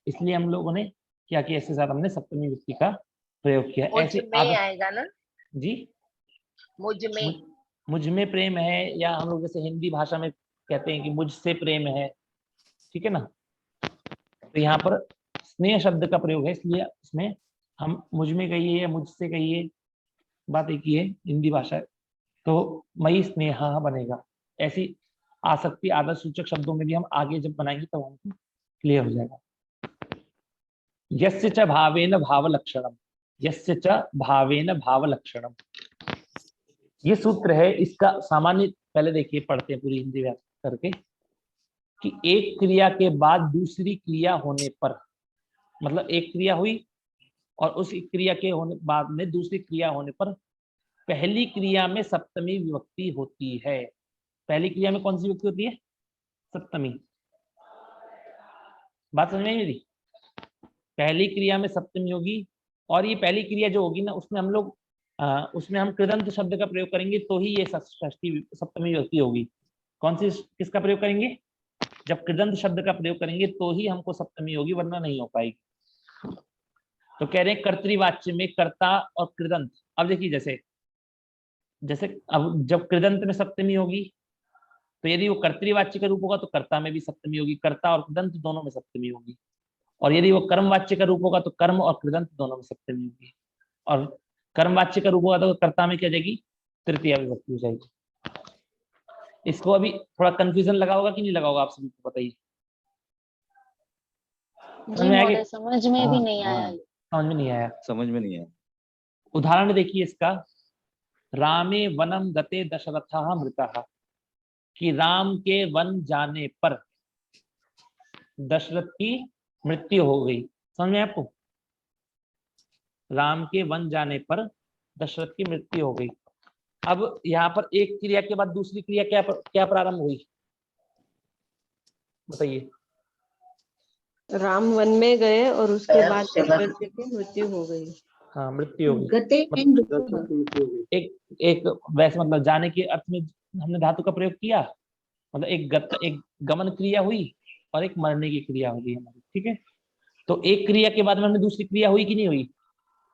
इसलिए हम लोगों ने क्या किया? इसके साथ हमने सप्तमी विभक्ति का प्रयोग किया। ऐसे आएगा ना जी, मुझ में प्रेम है, या हम लोग जैसे हिंदी भाषा में कहते हैं कि मुझसे प्रेम है, ठीक है ना। तो यहाँ पर स्नेह शब्द का प्रयोग है, इसलिए इसमें हम मुझ में कहिए या मुझसे कहिए, बात एक ही है, हिंदी भाषा है। तो मयि स्नेहा बनेगा। ऐसी आसक्ति आदर सूचक शब्दों में भी हम आगे जब बनाएंगे तब हमको क्लियर हो जाएगा। यस्य च भावेन भावलक्षणम, यस्य च भावेन भावलक्षणम, ये सूत्र है। इसका सामान्य पहले देखिए, पढ़ते हैं पूरी हिंदी व्याख्या करके, कि एक क्रिया के बाद दूसरी क्रिया होने पर, मतलब एक क्रिया हुई और उस क्रिया के होने बाद में दूसरी क्रिया होने पर पहली क्रिया में सप्तमी विभक्ति होती है। पहली क्रिया में कौन सी विभक्ति होती है? सप्तमी। बात समझ में आई मेरी? पहली क्रिया में सप्तमी होगी, और ये पहली क्रिया जो होगी ना, उसमें हम लोग उसमें हम कृदंत शब्द का प्रयोग करेंगे तो ही ये षष्ठी सप्तमी विभक्ति होगी। कौन सी, किसका प्रयोग करेंगे? जब कृदंत शब्द का प्रयोग करेंगे तो ही हमको सप्तमी होगी, वरना नहीं हो पाएगी। तो कह रहे हैं कर्तृवाच्य में कर्ता और कृदंत। अब देखिए जैसे जैसे अब जब कृदंत में सप्तमी होगी तो यदि वो कर्तृवाच्य का रूप होगा तो कर्ता में भी सप्तमी होगी, कर्ता और कृदंत दोनों में सप्तमी होगी। और यदि वो कर्मवाच्य का रूप होगा तो कर्म और कृदंत दोनों में सप्तमी होगी। और कर्मवाच्य का रूप होगा तो कर्ता में क्या जाएगी, तृतीया विभक्ति हो जाएगी। इसको अभी थोड़ा कंफ्यूजन लगा होगा कि नहीं लगा होगा, आप सभी को बताइए। जी महोदय समझ में भी नहीं आया। समझ में नहीं आया? समझ में नहीं आया। उदाहरण देखिए इसका, रामे वनम गते दशरथः मृतः, कि राम के वन जाने पर दशरथ की मृत्यु हो गई। समझ में आपको? राम के वन जाने पर दशरथ की मृत्यु हो गई। अब यहाँ पर एक क्रिया के बाद दूसरी क्रिया क्या प्रारंभ हुई, बताइए। राम वन में गए और उसके बाद दशरथ की मृत्यु हो गई। हाँ, मृत्यु हो गई। एक वैसे मतलब जाने के अर्थ में हमने धातु का प्रयोग किया, मतलब एक गमन क्रिया हुई और एक मरने की क्रिया हो गई हमारी, ठीक है। तो एक क्रिया के बाद में हमने दूसरी क्रिया हुई कि नहीं हुई?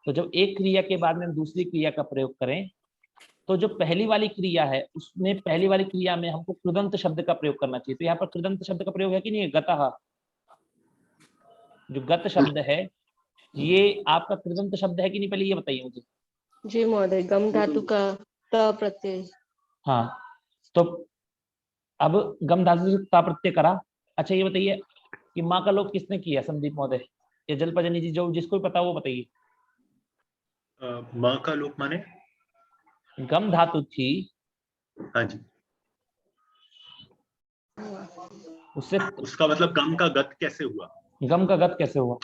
तो जब एक क्रिया के बाद में हम दूसरी क्रिया का प्रयोग करें तो जो पहली वाली क्रिया है उसमें पहली वाली क्रिया में हमको कृदंत शब्द का प्रयोग करना चाहिए। तो यहाँ पर कृदंत शब्द का प्रयोग है कि नहीं है? गतः, जो गत शब्द है ये आपका कृदंत शब्द है कि नहीं, पहले ये बताइए मुझे। जी महोदय, गम धातु का त प्रत्यय। हाँ, तो अब गम धातु से ता प्रत्यय करा। अच्छा ये बताइए कि माँ का लोप किसने किया, संदीप महोदय या जलपजनी जी, जो जिसको भी पता वो बताइए। माँ का लोप माने? गम धातु थी, हाँ जी, उससे उसका मतलब गम का गत कैसे हुआ? गम का गत कैसे हुआ?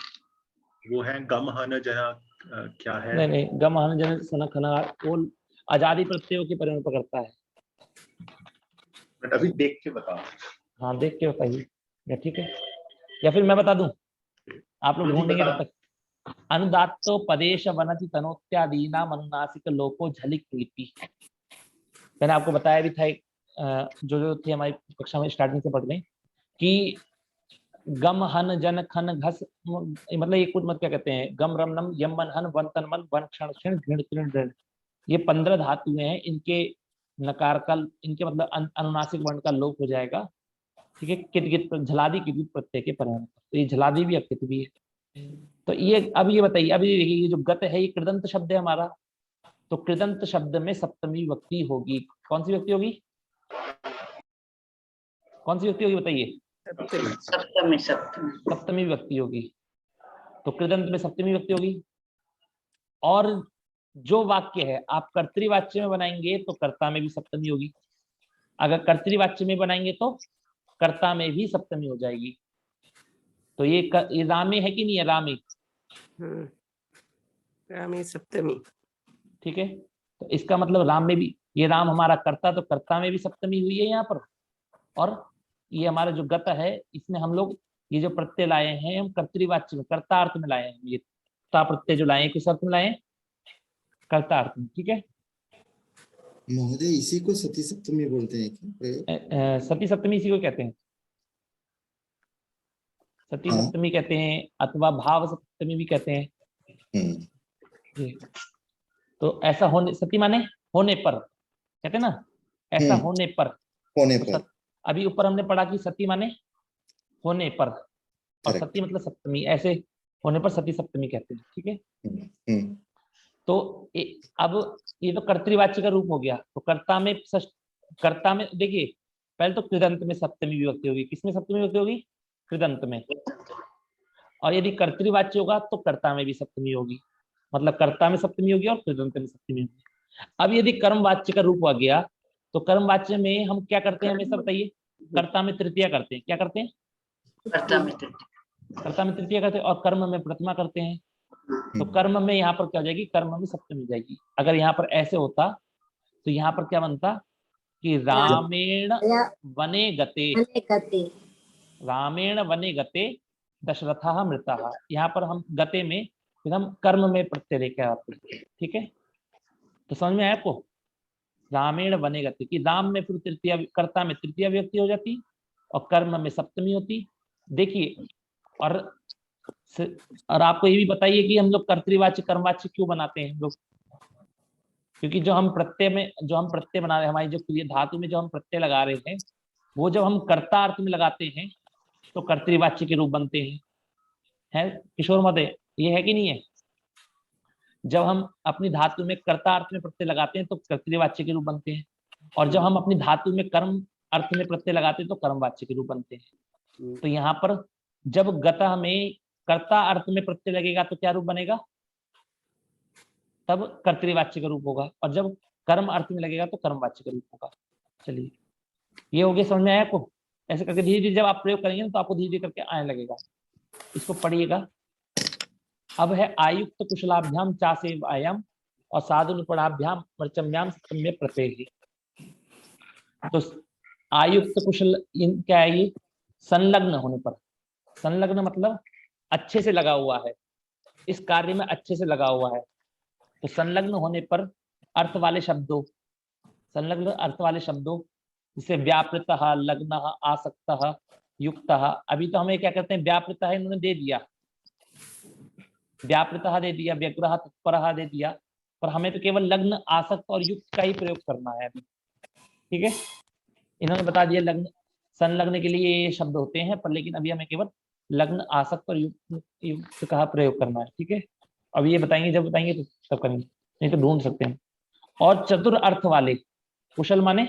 वो है गम हन जना, क्या है? नहीं नहीं, गम हन जन सन खना वो आजादी प्रत्ययों के परिणाम पकड़ता है। बट अभी देख के बताओ। हाँ देख के बताइए, या ठीक है, या फिर मैं बता दूं, आप लोग ढूंढेंगे तब तक। अनुदात्तो पदेश वनति तनोत्यादि नाम अनुनासिक लोको झलिक लिपि। मैंने आपको बताया भी था, जो थे हमारी कक्षा में स्टार्टिंग से पढ़ लें कि गम हन जन खन घस, मतलब ये कुछ मत क्या कहते हैं, गम रम नम यम मन हन वन तन मन वन क्षण क्षण घृण तृण ऋण, ये 15 धातुएं हैं। इनके नकार का, इनके मतलब अनुनासिक वर्ण का लोप हो जाएगा, ठीक है। कित कित झलादि कित प्रत्यय के परिणाम, तो ये झलादि भी अकित भी है। तो ये अब ये बताइए, अभी देखिए ये जो गत है ये कृदंत शब्द है हमारा, तो कृदंत शब्द में सप्तमी विभक्ति होगी। कौन सी विभक्ति होगी, कौन सी विभक्ति होगी बताइए? सप्तमी। सप्तमी विभक्ति होगी, तो कृदंत में सप्तमी विभक्ति होगी। और जो वाक्य है आप कर्तृवाच्य में बनाएंगे तो कर्ता में भी सप्तमी होगी, अगर कर्तृवाच्य में बनाएंगे तो कर्ता में भी सप्तमी हो जाएगी। तो ये रामे है कि नहीं है? रामे, रामे सप्तमी, ठीक है। तो इसका मतलब राम में भी, ये राम हमारा कर्ता, तो कर्ता में भी सप्तमी हुई है यहाँ पर। और ये हमारा जो गत है इसमें हम लोग ये जो प्रत्यय लाए हैं हम कर्तृवाच्य में कर्तार्थ में लाए हैं, ये ता प्रत्यय जो लाए हैं किस अर्थ में लाए हैं? कर्तार्थ में, ठीक है। महोदय इसी को सती सप्तमी बोलते हैं क्या? सती सप्तमी इसी को कहते हैं, सती सप्तमी कहते हैं, अथवा भाव सप्तमी भी कहते हैं। तो ऐसा होने, सती माने होने पर, कहते हैं ना, ऐसा होने पर, होने पर। पर। अभी ऊपर हमने पढ़ा कि सती माने होने पर, और सती मतलब सप्तमी, ऐसे होने पर सती सप्तमी कहते हैं, ठीक है। तो अब ये तो कर्तृवाच्य का रूप हो गया, तो कर्ता में देखिए पहले तो कृदंत में सप्तमी विभक्ति होगी। किसमें सप्तमी विभक्ति होगी? कृदंत में। और यदि कर्तृवाच्य होगा तो कर्ता में भी सप्तमी होगी, मतलब कर्ता में सप्तमी होगी और कृदंत में सप्तमी होगी। अब यदि कर्मवाच्य का रूप आ गया तो कर्मवाच्य में हम क्या करते हैं हमेशा बताइए? कर्ता में तृतीया करते हैं। क्या करते हैं? कर्ता में तृतीया करते हैं, और कर्म में प्रथमा करते हैं। तो कर्म में यहाँ पर क्या हो जाएगी? कर्म में सप्तमी जाएगी। अगर यहाँ पर ऐसे होता तो यहाँ पर क्या बनता कि रामेण वने गते, रामेण वने गते दशरथः मृतः। यहाँ पर हम गते में फिर हम कर्म में प्रत्यय लेके आते हैं, ठीक है। तो समझ में आया आपको? रामेण वने गते कि राम में फिर तृतीया, कर्ता में तृतीया विभक्ति हो जाती और कर्म में सप्तमी होती। देखिए, और और आपको ये भी बताइए कि हम लोग कर्तृवाच्य कर्मवाच्य क्यों बनाते हैं हम लोग? क्योंकि जो हम प्रत्यय बना रहे हैं, हमारी जो क्रिया धातु में जो हम प्रत्यय लगा रहे हैं, वो जब हम कर्ता अर्थ में लगाते हैं तो कर्तृवाच्य के रूप बनते हैं। है किशोर महोदय, ये है कि नहीं है? जब हम अपनी धातु में कर्ता अर्थ में प्रत्यय लगाते हैं तो कर्तृवाच्य के रूप बनते हैं, और जब हम अपनी धातु में कर्म अर्थ में प्रत्यय लगाते हैं तो कर्मवाच्य के रूप बनते हैं। तो यहाँ पर जब गतः में कर्ता अर्थ में प्रत्यय लगेगा तो क्या रूप बनेगा? तब कर्तृवाच्य का रूप होगा, और जब कर्म अर्थ में लगेगा तो कर्मवाच्य का रूप होगा। चलिए, ये हो गया, समझ में आया आपको? ऐसे करके धीरे धीरे जब आप प्रयोग करेंगे तो आपको धीरे धीरे करके आने लगेगा। इसको पढ़िएगा। अब है आयुक्त कुशलाभ्याम चासेव आयाम और साधु निपुणाभ्याम वर्चम्याम सप्तम्य प्रत्यय। तो आयुक्त कुशल क्या है? ये संलग्न होने पर। संलग्न मतलब अच्छे से लगा हुआ है, इस कार्य में अच्छे से लगा हुआ है। तो संलग्न होने पर अर्थ वाले शब्दों, संलग्न अर्थ वाले शब्दों जैसे व्यापृतः, लग्नः, आसक्तः, युक्तः। अभी तो हमें क्या कहते हैं? व्यापृतः इन्होंने दे दिया, व्यापृतः दे दिया, व्यग्रः, तत्परः दे दिया, पर हमें तो केवल लग्न, आसक्त और युक्त का ही प्रयोग करना है अभी। ठीक है, इन्होंने बता दिया लग्न संलग्न के लिए ये शब्द होते हैं, पर लेकिन अभी हमें केवल लग्न, आसक्त और युक्त का प्रयोग करना है। ठीक है, अब ये बताएंगे, जब बताएंगे तो तब करेंगे, नहीं तो ढूंढ सकते हैं। और चतुर अर्थ वाले, कुशल माने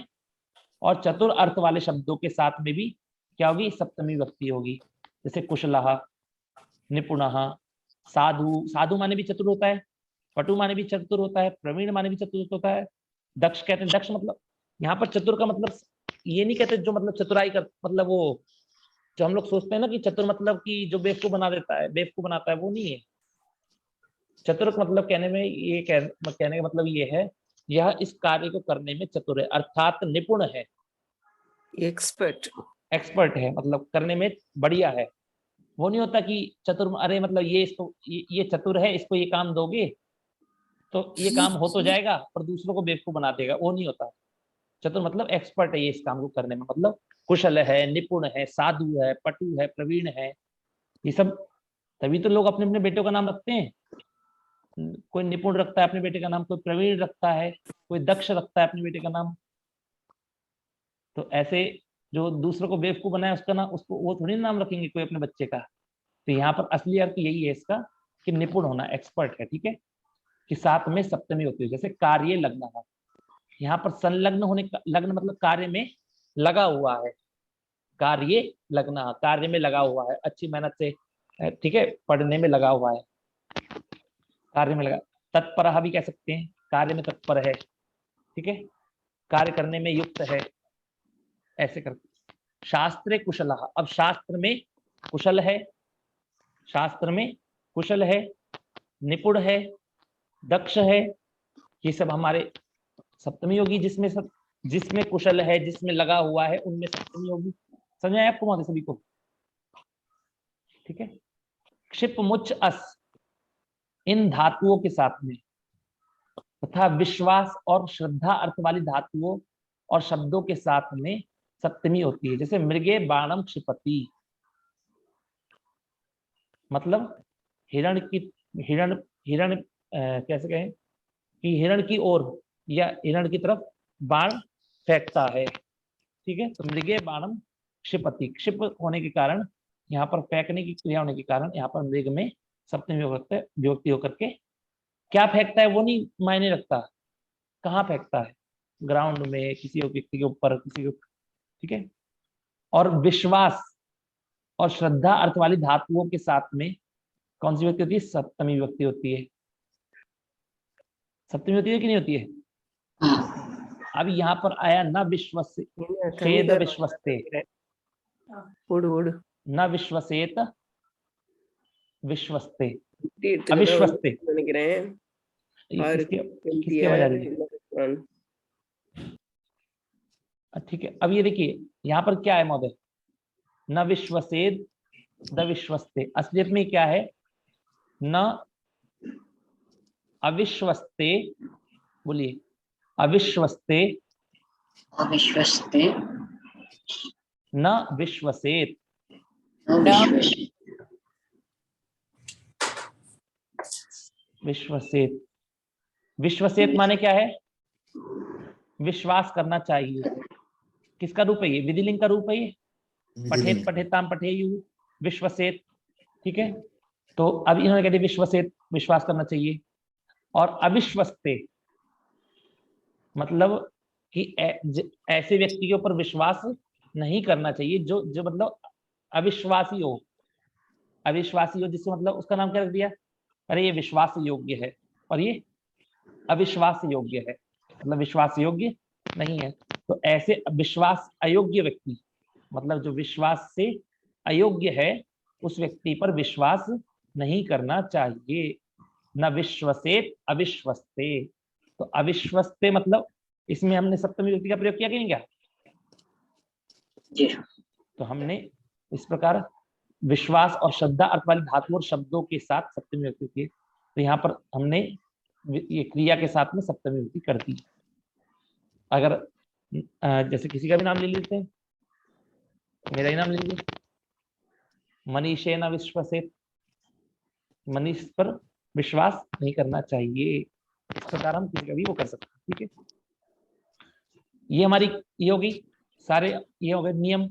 और चतुर अर्थ वाले शब्दों के साथ में भी क्या होगी? सप्तमी विभक्ति होगी। जैसे कुशलः, निपुणः, साधु। साधु माने भी चतुर होता है, पटु माने भी चतुर होता है, प्रवीण माने भी चतुर होता है। दक्ष कहते हैं, दक्ष मतलब यहाँ पर चतुर का मतलब ये नहीं कहते जो मतलब चतुराई का मतलब वो जो हम लोग सोचते हैं ना कि चतुर मतलब कि जो बेवकूफ बना देता है, बेवकूफ बनाता है, वो नहीं है। चतुर का मतलब कहने का मतलब ये है, यह इस कार्य को करने में चतुर है, अर्थात निपुण है, एक्सपर्ट है, मतलब करने में बढ़िया है। वो नहीं होता कि चतुर अरे मतलब ये इसको ये चतुर है, इसको ये काम दोगे तो ये काम हो तो जाएगा पर दूसरों को बेवकूफ बना देगा, वो नहीं होता। चतुर मतलब एक्सपर्ट है ये इस काम को करने में, मतलब कुशल है, निपुण है, साधु है, पटु है, प्रवीण है, ये सब। तभी तो लोग अपने अपने बेटों का नाम रखते हैं। कोई निपुण रखता है अपने बेटे का नाम, कोई प्रवीण रखता है, कोई दक्ष रखता है अपने बेटे का नाम। तो ऐसे जो दूसरों को बेवकूफ बनाए उसका नाम, उसको वो थोड़ी नाम रखेंगे कोई अपने बच्चे का। तो यहाँ पर असली अर्थ यही है इसका कि निपुण होना, एक्सपर्ट है। ठीक है, कि साथ में सप्तमी होती है। जैसे कार्य लग्न है, यहाँ पर संलग्न होने का, लग्न मतलब कार्य में लगा हुआ है, कार्य लग्न, कार्य में लगा हुआ है, अच्छी मेहनत से, ठीक है, पढ़ने में लगा हुआ है, कार्य में लगा। तत्पर भी कह सकते हैं, कार्य में तत्पर है, ठीक है, कार्य करने में युक्त है, ऐसे करते। शास्त्रे कुशल, अब शास्त्र में कुशल है, शास्त्र में कुशल है, निपुण है, दक्ष है, ये सब हमारे सप्तमी होगी। जिसमें कुशल है, जिसमें लगा हुआ है, उनमें सप्तमी होगी। समझ आया आपको सभी को? ठीक है। क्षिप, मुच, अस इन धातुओं के साथ में तथा विश्वास और श्रद्धा अर्थ वाली धातुओं और शब्दों के साथ में सप्तमी होती है। जैसे मृगे बाणम क्षिपति, मतलब हिरण कैसे कहें कि हिरण की ओर या हिरण की तरफ बाण फेंकता है। ठीक है, तो मृगे बाणम क्षिपति, क्षिप होने के कारण, यहाँ पर फेंकने की क्रिया होने के कारण यहाँ पर मृग में सप्तमी विभक्ति होकर के क्या फेंकता है वो नहीं मायने रखता, कहाँ फेंकता है, ग्राउंड में, किसी व्यक्ति के ऊपर, किसी को। ठीक है, और विश्वास और श्रद्धा अर्थ वाली धातुओं के साथ में कौन सी विभक्ति होती है? सप्तमी विभक्ति होती है। सप्तमी होती है कि नहीं होती है? अब यहाँ पर आया न विश्वसे, खेद विश्वस्ते, न विश्वसेत विश्वस्ते, अविश्वस्ते, किसके वजह से? ठीक है, अब ये देखिए यहाँ पर क्या है महोदय, न विश्वसेद द विश्वस्ते, असलियत में क्या है? न अविश्वस्ते, बोलिए, अविश्वस्ते, अविश्वस्ते, न विश्वसेत, विश्वसेत, विश्वसेत माने क्या है? विश्वास करना चाहिए। किसका रूप है ये? विधिलिंग का रूप है ये। पठेत पठेताम पठेयु विश्वसेत, ठीक है। तो अब इन्होंने कह दिया विश्वसेत, विश्वास करना चाहिए। और अविश्वस्ते मतलब कि ऐसे व्यक्ति के ऊपर विश्वास नहीं करना चाहिए जो जो मतलब अविश्वासी हो, अविश्वासी हो, जिससे मतलब उसका नाम क्या रख दिया? अरे ये विश्वास योग्य है और ये अविश्वास योग्य है, मतलब विश्वास योग्य नहीं है। तो ऐसे विश्वास अयोग्य व्यक्ति, मतलब जो विश्वास से अयोग्य है, उस व्यक्ति पर विश्वास नहीं करना चाहिए। न विश्वसेत अविश्वस्ते। तो अविश्वस्ते मतलब इसमें हमने सप्तमी विभक्ति का प्रयोग किया कि नहीं किया? तो हमने इस प्रकार विश्वास और श्रद्धा अर्थ वाली धातु और शब्दों के साथ सप्तमी विभक्ति की। तो यहाँ पर हमने ये क्रिया के साथ में सप्तमी विभक्ति कर दी। अगर जैसे किसी का भी नाम ले लेते हैं, मेरा ही नाम ले लीजिए, मनीषेन विश्वसेत, मनीष पर विश्वास नहीं करना चाहिए। इस प्रकार हम किसी का भी वो कर सकते हैं, ठीक है। ये हमारी ये होगी, सारे ये हो गए नियम।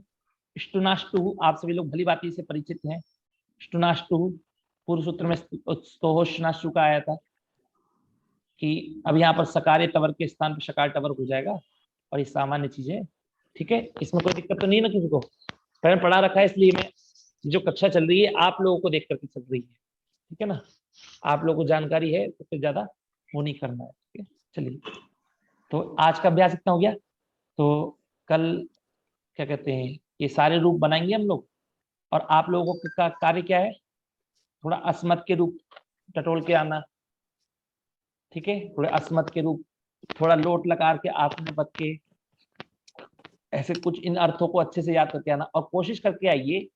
ष्टुनाष्टु, आप सभी लोग भली भांति से परिचित हैं। ष्टुनाष्टु पूर्व सूत्र में स्तोहोष्णाष्टु का आया था कि अब यहाँ पर सकारे तवर के स्थान पर शकार टवर हो जाएगा, और ये सामान्य चीज है, ठीक है। इसमें कोई दिक्कत तो नहीं ना किसी को? पहले पढ़ा रखा है, इसलिए मैं जो कक्षा चल रही है आप लोगों को देख करके चल रही है, ठीक है ना। आप लोगों को जानकारी है तो फिर ज्यादा वो नहीं करना है, ठीक है। चलिए, तो आज का अभ्यास इतना हो गया। तो कल क्या कहते हैं, ये सारे रूप बनाएंगे हम लोग, और आप लोगों का कार्य क्या है, थोड़ा अस्मत् के रूप टटोल के आना, ठीक है। थोड़े अस्मत् के रूप, थोड़ा लोट लकार के आत्मपद के, ऐसे कुछ इन अर्थों को अच्छे से याद करके आना। और कोशिश करके आइए,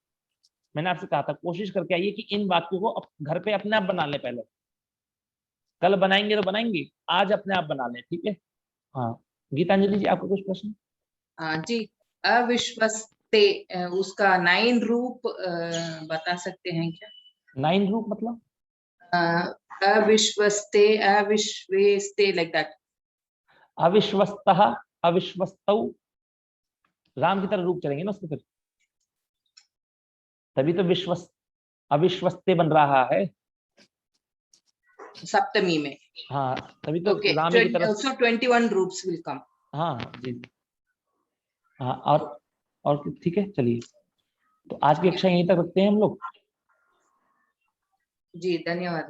मैंने आपसे कहा था कोशिश करके आइए कि इन वाक्यों को घर पे अपने आप बना लें। पहले कल बनाएंगे तो बनाएंगे, आज अपने आप बना लें, ठीक है। हाँ गीतांजलि जी, आपको कुछ प्रश्न? जी, अविश्वस्ते उसका 9 रूप बता सकते हैं क्या? 9 रूप मतलब? अविश्वस्ते, अविश्वेस्ते, लाइक दैट। अविश्वस्तः, अविश्वस्तौ, राम की तरह रूप चलेंगे ना उसके, फिर तभी तो अविश्वस्ते बन रहा है सप्तमी में। हाँ तभी तो okay. राम की तरह। So 21 rupees will come. हाँ जी, हाँ। और ठीक है, चलिए तो आज की कक्षा यहीं तक रखते हैं हम लोग। जी धन्यवाद।